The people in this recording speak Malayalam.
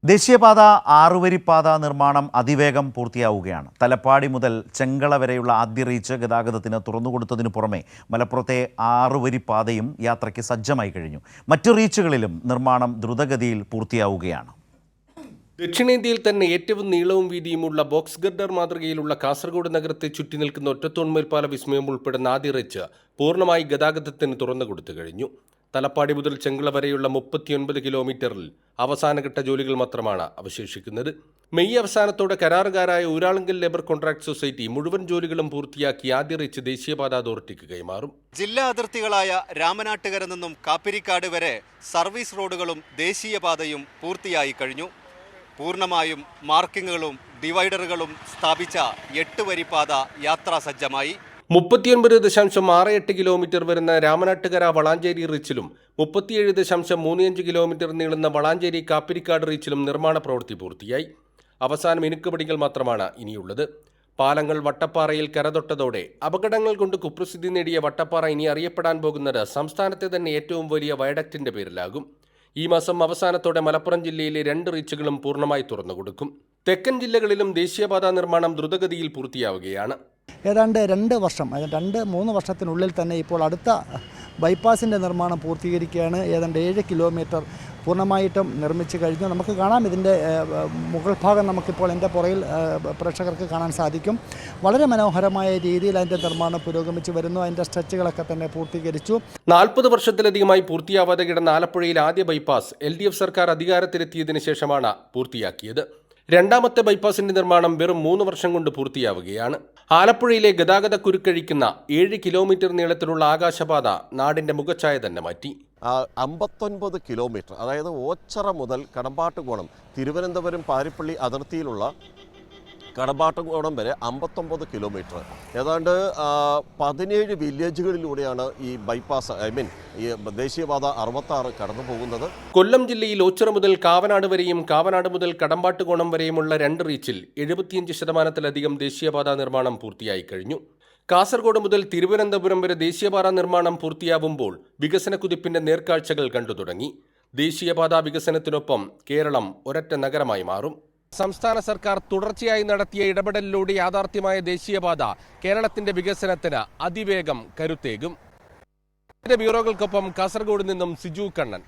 ദേശീയപാത ആറുവരിപ്പാത നിർമ്മാണം അതിവേഗം പൂർത്തിയാവുകയാണ്. തലപ്പാടി മുതൽ ചെങ്കള വരെയുള്ള ആദ്യ റീച്ച് ഗതാഗതത്തിന് തുറന്നുകൊടുത്തതിനു പുറമെ മലപ്പുറത്തെ ആറുവരിപ്പാതയും യാത്രയ്ക്ക് സജ്ജമായി കഴിഞ്ഞു. മറ്റു റീച്ചുകളിലും നിർമ്മാണം ദ്രുതഗതിയിൽ പൂർത്തിയാവുകയാണ്. ദക്ഷിണേന്ത്യയിൽ തന്നെ ഏറ്റവും നീളവും വീതിയുമുള്ള ബോക്സ് ഗർഡർ മാതൃകയിലുള്ള കാസർഗോഡ് നഗരത്തെ ചുറ്റി നിൽക്കുന്ന ഒറ്റത്തോൺമേൽപ്പാല വിസ്മയം ഉൾപ്പെടുന്ന ആദ്യ റീച്ച് പൂർണ്ണമായി ഗതാഗതത്തിന് തുറന്നുകൊടുത്തു കഴിഞ്ഞു. തലപ്പാടി മുതൽ ചെങ്കള വരെയുള്ള 39 കിലോമീറ്ററിൽ അവസാനഘട്ട ജോലികൾ മാത്രമാണ് അവശേഷിക്കുന്നത്. മെയ് അവസാനത്തോടെ കരാറുകാരായ ഊരാളുങ്കൽ ലേബർ കോൺട്രാക്ട് സൊസൈറ്റി മുഴുവൻ ജോലികളും പൂർത്തിയാക്കി ആദ്യ റീച്ച് ദേശീയപാത അതോറിറ്റിക്ക് കൈമാറും. ജില്ലാ അതിർത്തികളായ രാമനാട്ടുകര നിന്നും കാപ്പിരിക്കാട് വരെ സർവീസ് റോഡുകളും ദേശീയപാതയും പൂർത്തിയായി കഴിഞ്ഞു. പൂർണ്ണമായും മാർക്കിങ്ങുകളും ഡിവൈഡറുകളും സ്ഥാപിച്ച 8 വരിപ്പാത യാത്രാസജ്ജമായി. 39.68 കിലോമീറ്റർ വരുന്ന രാമനാട്ടുകര വളാഞ്ചേരി റീച്ചിലും 37.35 കിലോമീറ്റർ നീളുന്ന വളാഞ്ചേരി കാപ്പിരിക്കാട് റീച്ചിലും നിർമ്മാണ പ്രവൃത്തി പൂർത്തിയായി. അവസാനം മിനുക്കുപടികൾ മാത്രമാണ് ഇനിയുള്ളത്. പാലങ്ങൾ വട്ടപ്പാറയിൽ കരതൊട്ടതോടെ അപകടങ്ങൾ കൊണ്ട് കുപ്രസിദ്ധി നേടിയ വട്ടപ്പാറ ഇനി അറിയപ്പെടാൻ പോകുന്നത് സംസ്ഥാനത്തെ തന്നെ ഏറ്റവും വലിയ വയഡക്റ്റിന്റെ പേരിലാകും. ഈ മാസം അവസാനത്തോടെ മലപ്പുറം ജില്ലയിലെ 2 റീച്ചുകളും പൂർണ്ണമായി തുറന്നുകൊടുക്കും. തെക്കൻ ജില്ലകളിലും ദേശീയപാത നിർമ്മാണം ദ്രുതഗതിയിൽ പൂർത്തിയാവുകയാണ്. ഏതാണ്ട് 2 വർഷം, 2-3 വർഷത്തിനുള്ളിൽ തന്നെ ഇപ്പോൾ അടുത്ത ബൈപ്പാസിൻ്റെ നിർമ്മാണം പൂർത്തീകരിക്കുകയാണ്. ഏതാണ്ട് 7 കിലോമീറ്റർ പൂർണ്ണമായിട്ടും നിർമ്മിച്ചു കഴിഞ്ഞു. നമുക്ക് കാണാം, ഇതിൻ്റെ മുകൾ ഭാഗം നമുക്കിപ്പോൾ എൻ്റെ പുറയിൽ പ്രേക്ഷകർക്ക് കാണാൻ സാധിക്കും. വളരെ മനോഹരമായ രീതിയിൽ അതിൻ്റെ നിർമ്മാണം പുരോഗമിച്ചു വരുന്നു. അതിൻ്റെ സ്ട്രെച്ചുകളൊക്കെ തന്നെ പൂർത്തീകരിച്ചു. 40 വർഷത്തിലധികമായി പൂർത്തിയാവാതെ കിടന്ന ആലപ്പുഴയിൽ ആദ്യ ബൈപ്പാസ് LDF സർക്കാർ അധികാരത്തിലെത്തിയതിനു ശേഷമാണ് പൂർത്തിയാക്കിയത്. രണ്ടാമത്തെ ബൈപ്പാസിന്റെ നിർമ്മാണം വെറും 3 വർഷം കൊണ്ട് പൂർത്തിയാവുകയാണ്. ആലപ്പുഴയിലെ ഗതാഗത കുരുക്കഴിക്കുന്ന 7 കിലോമീറ്റർ നീളത്തിലുള്ള ആകാശപാത നാടിന്റെ മുഖച്ഛായ തന്നെ മാറ്റി. 59 കിലോമീറ്റർ, അതായത് ഓച്ചറ മുതൽ കടമ്പാട്ടുകോണം, തിരുവനന്തപുരം പാരിപ്പള്ളി അതിർത്തിയിലുള്ള കടമ്പാട്ടുകോണം വരെ 59 കിലോമീറ്റർ, ഏതാണ്ട് 17 വില്ലേജുകളിലൂടെയാണ് ഈ ബൈപ്പാസ്, ഈ ദേശീയപാത 66 കടന്നു പോകുന്നത്. കൊല്ലം ജില്ലയിൽ ഓച്ചിറ മുതൽ കാവനാട് വരെയും കാവനാട് മുതൽ കടമ്പാട്ടുകോണം വരെയുമുള്ള 2 റീച്ചിൽ 75% ദേശീയപാത നിർമ്മാണം പൂർത്തിയായി കഴിഞ്ഞു. കാസർഗോഡ് മുതൽ തിരുവനന്തപുരം വരെ ദേശീയപാത നിർമ്മാണം പൂർത്തിയാവുമ്പോൾ വികസന കുതിപ്പിന്റെ നേർക്കാഴ്ചകൾ കണ്ടു തുടങ്ങി. ദേശീയപാത വികസനത്തിനൊപ്പം കേരളം ഒരൊറ്റ നഗരമായി മാറും. സംസ്ഥാന സർക്കാർ തുടർച്ചയായി നടത്തിയ ഇടപെടലിലൂടെ യാഥാർത്ഥ്യമായ ദേശീയപാത കേരളത്തിന്റെ വികസനത്തിന് അതിവേഗം കരുത്തേകും. ബ്യൂറോകൾക്കൊപ്പം കാസർഗോഡ് നിന്നും സിജു കണ്ണൻ.